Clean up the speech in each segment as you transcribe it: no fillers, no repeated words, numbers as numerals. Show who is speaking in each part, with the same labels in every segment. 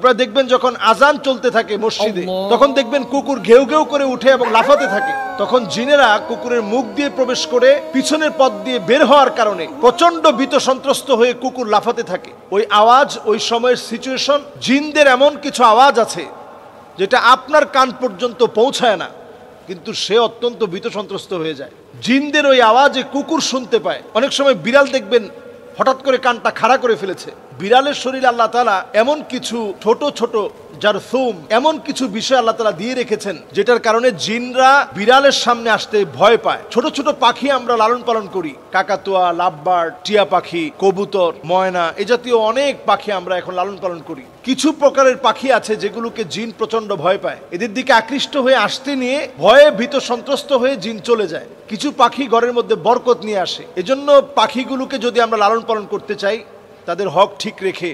Speaker 1: আপনারা দেখবেন যখন আজান চলতে থাকে মসজিদে, তখন দেখবেন কুকুর ঘেউ ঘেউ করে উঠে এবং লাফাতে থাকে। তখন জিনেরা কুকুরের মুখ দিয়ে প্রবেশ করে পিছনের পথ দিয়ে বের হওয়ার কারণে প্রচন্ড ভীত সন্ত্রস্ত হয়ে কুকুর লাফাতে থাকে। ওই আওয়াজ, ওই সময়ের সিচুয়েশন, জিনদের এমন কিছু আওয়াজ আছে যেটা আপনার কান পর্যন্ত পৌঁছায় না, কিন্তু সে অত্যন্ত ভীত সন্ত্রস্ত হয়ে যায়। জিনদের ওই আওয়াজে কুকুর শুনতে পায়। অনেক সময় বিড়াল দেখবেন হঠাৎ করে কানটা খাড়া করে ফেলেছে। বিড়ালের শরীরে আল্লাহ তাআলা এমন কিছু ছোট ছোট জারথুম, এমন কিছু বিষয় আল্লাহ তাআলা দিয়ে রেখেছেন যেটার কারণে জিনরা বিড়ালের সামনে আসতে ভয় পায়। ছোট ছোট পাখি আমরা লালন পালন করি, কাকাতুয়া, লাভবার্ড, টিয়া পাখি, কবুতর, ময়না, এ জাতীয় অনেক পাখি আমরা এখন লালন পালন করি। কিছু প্রকারের পাখি আছে যেগুলোকে জিন প্রচন্ড ভয় পায়, এদের দিকে আকৃষ্ট হয়ে আসতে নিয়ে ভয়ে ভীত সন্ত্রস্ত হয়ে জিন চলে যায়। কিছু পাখি ঘরের মধ্যে বরকত নিয়ে আসে। এজন্য পাখিগুলোকে যদি আমরা লালন পালন করতে চাই, তাদের হক ঠিক রেখে,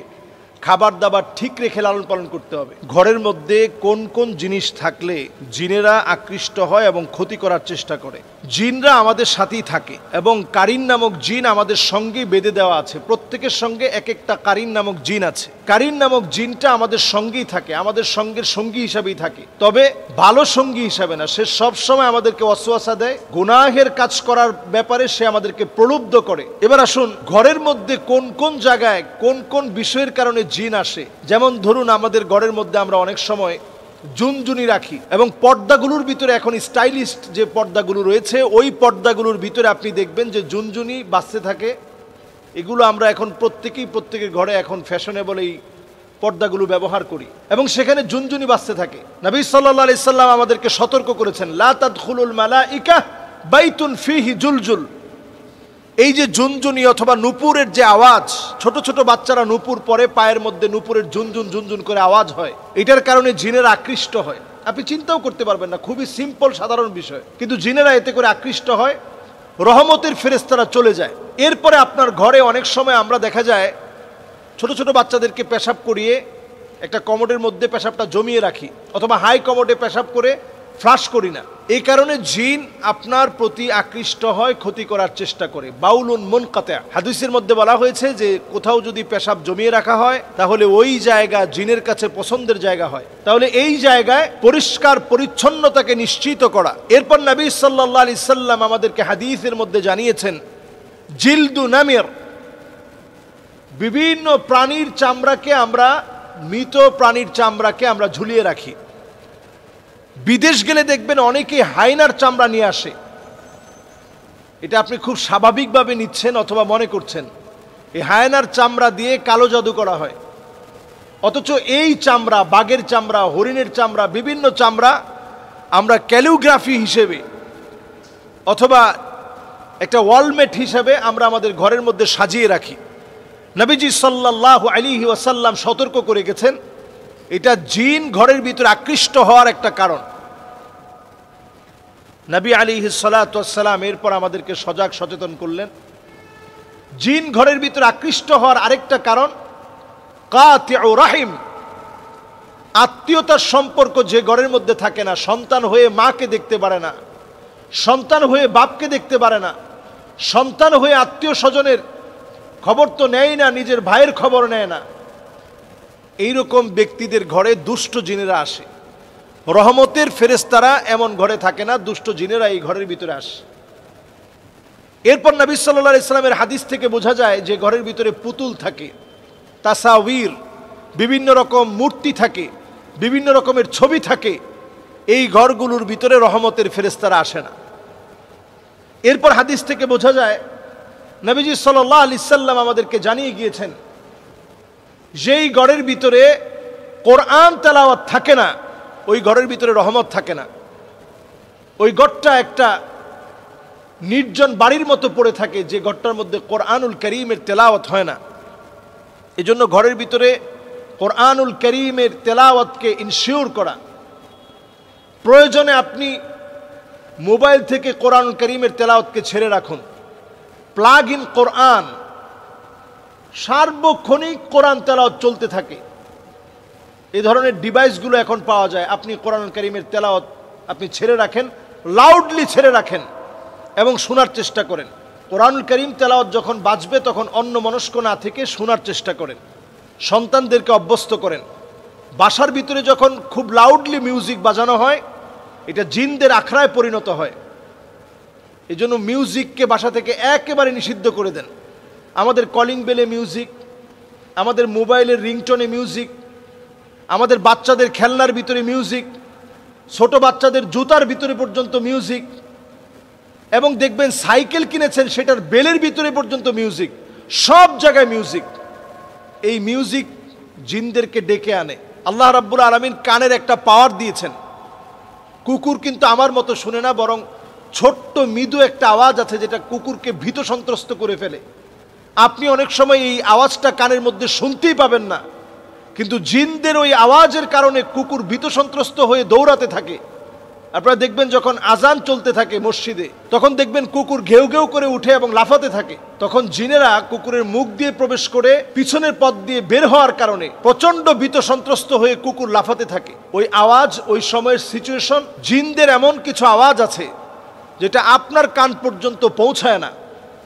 Speaker 1: খাবার দাবার ঠিক রেখে লালন পালন করতে হবে। ঘরের মধ্যে কোন কোন জিনিস থাকলে জিনেরা আকৃষ্ট হয় এবং ক্ষতি করার চেষ্টা করে। জিনরা আমাদের সাথেই থাকে এবং কারিন নামক জিন আমাদের সঙ্গে বেঁধে দেওয়া আছে। প্রত্যেকের সঙ্গে এক একটা কারিন নামক জিন আছে। কারিন নামক জিনটা আমাদের সঙ্গেই থাকে, আমাদের সঙ্গের সঙ্গী হিসাবেই থাকে, তবে ভালো সঙ্গী হিসাবে না। সে সবসময় আমাদেরকে ওয়াসওয়াসা দেয়, গুনাহের কাজ করার ব্যাপারে সে আমাদেরকে প্রলুব্ধ করে। এবার আসুন, ঘরের মধ্যে কোন কোন জায়গায় কোন কোন বিষয়ের কারণে জিন আসে। যেমন ধরুন, আমাদের ঘরের মধ্যে আমরা অনেক সময় জুনজুনি রাখি এবং পর্দাগুলোর ভিতরে এখন স্টাইলিস্ট যে পর্দাগুলো রয়েছে, ওই পর্দাগুলোর ভিতরে আপনি দেখবেন যে জুনজুনি বাজতে থাকে। এগুলো আমরা এখন প্রত্যেকের ঘরে এখন ফ্যাশনেবল এই পর্দাগুলো ব্যবহার করি এবং সেখানে জুনজুনি বাজতে থাকে। নবী সাল্লাল্লাহু আলাইহি সাল্লাম আমাদেরকে সতর্ক করেছেন, লা তাদখুলুল মালাইকা বাইতুন ফিহি জুলজুল। এই যে জুনজুনি অথবা নুপুরের যে আওয়াজ, ছোট ছোট বাচ্চারা নুপুর পরে, পায়ের মধ্যে নুপুরের ঝুনঝুন ঝুনঝুন করে আওয়াজ হয়, এটার কারণে জিনেরা আকৃষ্ট হয়। আপনি চিন্তাও করতে পারবেন না, খুবই সিম্পল সাধারণ বিষয়, কিন্তু জিনেরা এতে করে আকৃষ্ট হয়, রহমতের ফেরেশতারা চলে যায়। এরপরে আপনার ঘরে অনেক সময় আমরা দেখা যায় ছোট ছোট বাচ্চাদেরকে পেশাব করিয়ে একটা কমোডের মধ্যে পেশাবটা জমিয়ে রাখি, অথবা হাই কমোডে পেশাব করে ফ্লাশ করি না। এই কারণে জিন আপনার প্রতি আকৃষ্ট হয়, ক্ষতি করার চেষ্টা করে। বাউলুন মুনকাতা, হাদিসের মধ্যে বলা হয়েছে যে কোথাও যদি পেশাব জমিয়ে রাখা হয় তাহলে ওই জায়গা জিনের কাছে পছন্দের জায়গা হয়। তাহলে এই জায়গায় পরিষ্কার পরিচ্ছন্নতাকে নিশ্চিত করা। এরপর নবী সাল্লাল্লাহু আলাইহি সাল্লাম আমাদেরকে হাদিসের মধ্যে জানিয়েছেন, জিলদু নামির, বিভিন্ন প্রাণীর চামড়াকে আমরা, মৃত প্রাণীর চামড়াকে আমরা ঝুলিয়ে রাখি। বিদেশ গেলে দেখবেন অনেকে হায়নার চামড়া নিয়ে আসে। এটা আপনি খুব স্বাভাবিকভাবে নিচ্ছেন অথবা মনে করছেন এই হায়নার চামড়া দিয়ে কালো জাদু করা হয়, অথচ এই চামড়া, বাঘের চামড়া, হরিণের চামড়া, বিভিন্ন চামড়া আমরা ক্যালিগ্রাফি হিসেবে অথবা একটা ওয়ালমেট হিসেবে আমরা আমাদের ঘরের মধ্যে সাজিয়ে রাখি। নবীজি সাল্লাল্লাহু আলাইহি ওয়াসাল্লাম সতর্ক করে গেছেন, এটা জিন ঘরের ভিতরে আকৃষ্ট হওয়ার একটা কারণ। নবী আলাইহিস সালাতু ওয়াস সালাম এরপর আমাদেরকে সজাগ সচেতন করলেন, জিন ঘরের ভিতরে আকৃষ্ট হওয়ার আরেকটা কারণ কাতিউ রাহিম, আত্মীয়তার সম্পর্ক যে ঘরের মধ্যে থাকে না, সন্তান হয়ে মাকে দেখতে পারে না, সন্তান হয়ে বাপকে দেখতে পারে না, সন্তান হয়ে আত্মীয় স্বজনের খবর তো নেয় না, নিজের ভাইয়ের খবর নেয় না, এইরকম ব্যক্তিদের ঘরে দুষ্ট জিনেরা আসে। রহমতের ফেরেশতারা এমন ঘরে থাকে না, দুষ্ট জিনেরা এই ঘরের ভিতরে আসে। এরপর নবী সাল্লাল্লাহু আলাইহি সাল্লামের হাদিস থেকে বোঝা যায় যে ঘরের ভিতরে পুতুল থাকে, তাসাউর, বিভিন্ন রকম মূর্তি থাকে, বিভিন্ন রকমের ছবি থাকে, এই ঘরগুলোর ভিতরে রহমতের ফেরেশতারা আসে না। এরপর হাদিস থেকে বোঝা যায় নবীজি সাল্লাল্লাহু আলাইহি সাল্লাম আমাদেরকে জানিয়ে গিয়েছেন, যেই ঘরের ভিতরে কোরআন তেলাওয়াত থাকে না, ওই ঘরের ভিতরে রহমত থাকে না। ওই ঘরটা একটা নির্জন বাড়ির মতো পড়ে থাকে, যে ঘরটার মধ্যে কোরআনুল কারীমের তেলাওয়াত হয় না। এজন্য ঘরের ভিতরে কোরআনুল কারীমের তেলাওয়াতকে ইনশিওর করা, প্রয়োজনে আপনি মোবাইল থেকে কোরআনুল কারীমের তেলাওয়াতকে ছেড়ে রাখুন, প্লাগ ইন কোরআন, সার্বক্ষণিক কোরআন তেলাওয়াত চলতে থাকে। এই ধরনের ডিভাইসগুলো এখন পাওয়া যায়। আপনি কোরআনুল কারীমের তেলাওয়াত আপনি ছেড়ে রাখেন, লাউডলি ছেড়ে রাখেন এবং শোনার চেষ্টা করেন। কোরআনুল কারীম তেলাওয়াত যখন বাজবে তখন অন্যমনস্ক না থেকে শোনার চেষ্টা করেন। সন্তানদেরকে অভ্যস্ত করেন। বাসার ভিতরে যখন খুব লাউডলি মিউজিক বাজানো হয়, এটা জিনদের আখড়ায় পরিণত হয়। এই জন্য মিউজিককে বাসা থেকে একেবারে নিষিদ্ধ করে দেন। আমাদের কলিং বেলে মিউজিক, আমাদের মোবাইলের রিংটোনে মিউজিক, আমাদের বাচ্চাদের খেলনার ভিতরে মিউজিক, ছোট বাচ্চাদের জুতার ভিতরে পর্যন্ত মিউজিক, এবং দেখবেন সাইকেল কিনেছেন সেটার বেলের ভিতরে পর্যন্ত মিউজিক, সব জায়গায় মিউজিক। এই মিউজিক জিনদেরকে ডেকে আনে। আল্লাহ রাব্বুল আলামিন কানের একটা পাওয়ার দিয়েছেন। কুকুর কিন্তু আমার মতো শুনে না, বরং ছোট্ট মৃদু একটা আওয়াজ আছে যেটা কুকুরকে ভীত সন্ত্রস্ত করে ফেলে। আপনি অনেক সময় এই আওয়াজটা কানের মধ্যে শুনতেই পাবেন না, কিন্তু জিনদের ওই আওয়াজের কারণে কুকুর ভীত সন্ত্রস্ত হয়ে দৌড়াতে থাকে। আপনারা দেখবেন যখন আজান চলতে থাকে মসজিদে, তখন দেখবেন কুকুর ঘেউ ঘেউ করে উঠে এবং লাফাতে থাকে। তখন জিনেরা কুকুরের মুখ দিয়ে প্রবেশ করে পিছনের পথ দিয়ে বের হওয়ার কারণে প্রচন্ড ভীত সন্ত্রস্ত হয়ে কুকুর লাফাতে থাকে। ওই আওয়াজ, ওই সময়ের সিচুয়েশন, জিনদের এমন কিছু আওয়াজ আছে যেটা আপনার কান পর্যন্ত পৌঁছায় না,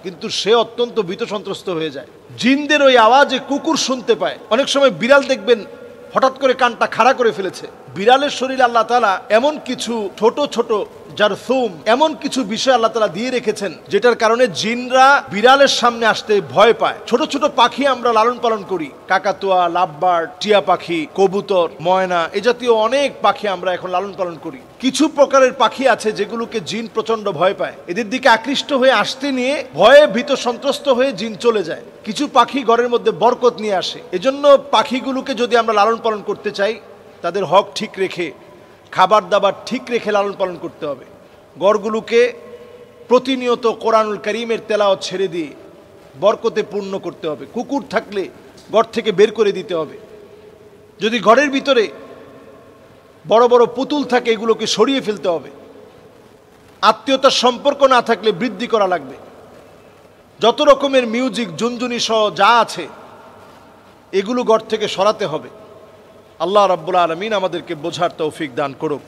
Speaker 1: কিন্তু সে অত্যন্ত ভীত সন্ত্রস্ত হয়ে যায়। জিনদের ওই আওয়াজে কুকুর শুনতে পায়। অনেক সময় বিড়াল দেখবেন হঠাৎ করে কানটা খাড়া করে ফেলেছে। বিড়ালের শরীরে আল্লাহ তাআলা এমন কিছু ছোট ছোট জারথুম, এমন কিছু বিষয় আল্লাহ তাআলা দিয়ে রেখেছেন যেটার কারণে জিনরা বিড়ালের সামনে আসতে ভয় পায়। ছোট ছোট পাখি আমরা লালন পালন করি, কাকাতুয়া, লাভবার্ড, টিয়া পাখি, কবুতর, ময়না, এ জাতীয় অনেক পাখি আমরা এখন লালন পালন করি। কিছু প্রকারের পাখি আছে যেগুলোকে জিন প্রচন্ড ভয় পায়। এদের দিকে আকৃষ্ট হয়ে আসতে নিয়ে ভয়ে ভীত সন্ত্রস্ত হয়ে জিন চলে যায়। কিছু পাখি ঘরের মধ্যে বরকত নিয়ে আসে। এজন্য পাখিগুলোকে যদি আমরা লালন পালন করতে চাই, তাদের হক ঠিক রেখে, খাবার দাবার ঠিক রেখে লালন পালন করতে হবে। ঘরগুলোকে প্রতিনিয়ত কোরআনুল কারীমের তেলাওয়াত ছেড়ে দিয়ে বরকতে পূর্ণ করতে হবে। কুকুর থাকলে ঘর থেকে বের করে দিতে হবে। যদি ঘরের ভিতরে বড় বড় পুতুল থাকে, এগুলোকে সরিয়ে ফেলতে হবে। আত্মীয়তার সম্পর্ক না থাকলে বৃদ্ধি করা লাগবে। যত রকমের মিউজিক, ঝুনঝুনি সহ যা আছে, এগুলো ঘর থেকে সরাতে হবে। আল্লাহ রাব্বুল আলামিন আমাদেরকে বোঝার তৌফিক দান করুক।